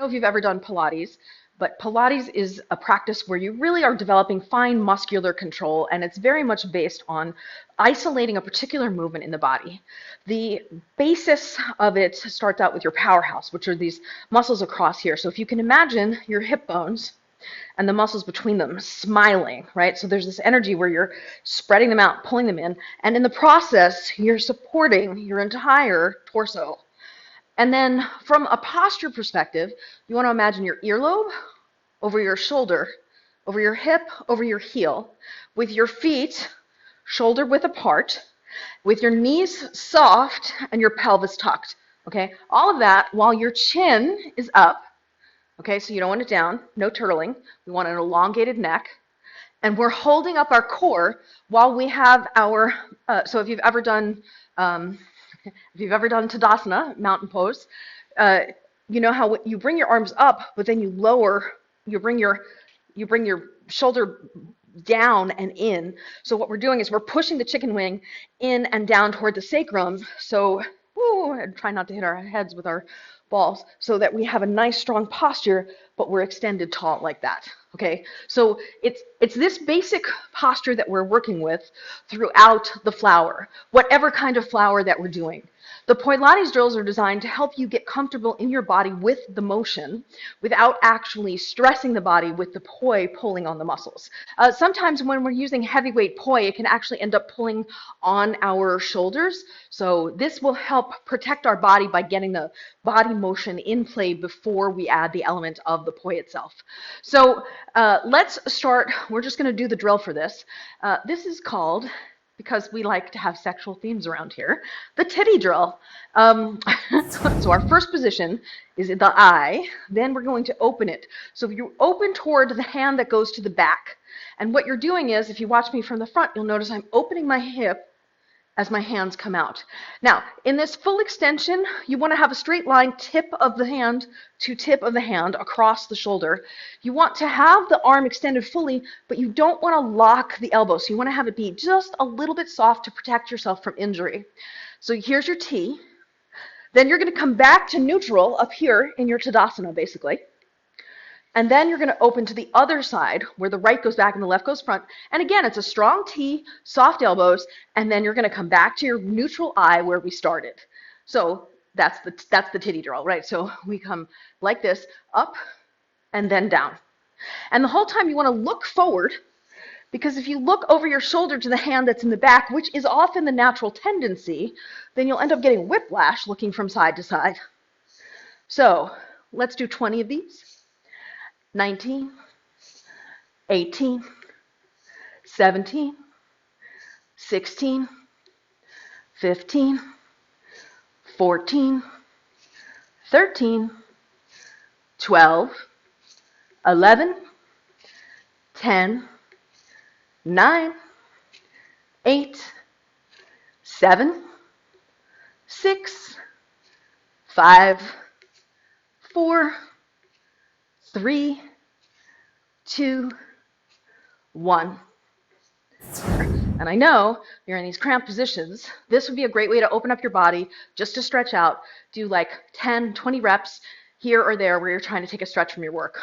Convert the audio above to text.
know if you've ever done Pilates, but Pilates is a practice where you really are developing fine muscular control, and it's very much based on isolating a particular movement in the body. The basis of it starts out with your powerhouse, which are these muscles across here. So if you can imagine your hip bones and the muscles between them smiling, right? So there's this energy where you're spreading them out, pulling them in, and in the process, you're supporting your entire torso. And then from a posture perspective, you want to imagine your earlobe over your shoulder, over your hip, over your heel, with your feet shoulder width apart, with your knees soft and your pelvis tucked. Okay, all of that while your chin is up. Okay, so you don't want it down, no turtling. We want an elongated neck. And we're holding up our core while we have our, so if you've ever done Tadasana, mountain pose, you know how you bring your arms up, but then you lower, you bring your shoulder down and in. So what we're doing is we're pushing the chicken wing in and down toward the sacrum. So, and try not to hit our heads with our balls, so that we have a nice strong posture, but we're extended tall like that. Okay, so it's this basic posture that we're working with throughout the flower, whatever kind of flower that we're doing. The Poilates drills are designed to help you get comfortable in your body with the motion without actually stressing the body with the poi pulling on the muscles. Sometimes when we're using heavyweight poi, it can actually end up pulling on our shoulders. So this will help protect our body by getting the body motion in play before we add the element of the poi itself. So let's start. We're just going to do the drill for this. This is called, because we like to have sexual themes around here, the titty drill. So our first position is in the eye, then we're going to open it. So if you open toward the hand that goes to the back, and what you're doing is, if you watch me from the front, you'll notice I'm opening my hip as my hands come out. Now, in this full extension, you want to have a straight line tip of the hand to tip of the hand across the shoulder. You want to have the arm extended fully, but you don't want to lock the elbow. So you want to have it be just a little bit soft to protect yourself from injury. So here's your T. Then you're going to come back to neutral up here in your Tadasana, basically. And then you're going to open to the other side where the right goes back and the left goes front. And again, it's a strong T, soft elbows, and then you're going to come back to your neutral eye where we started. So that's the titty drill, right? So we come like this, up and then down. And the whole time you want to look forward, because if you look over your shoulder to the hand that's in the back, which is often the natural tendency, then you'll end up getting whiplash looking from side to side. So let's do 20 of these. 19, 18, 17, 16, 15, 14, 13, 12, 11, 10, 9, 8, 7, 6, 5, 4, 3, 2, 1. And I know you're in these cramped positions. This would be a great way to open up your body, just to stretch out. Do like 10, 20 reps here or there where you're trying to take a stretch from your work.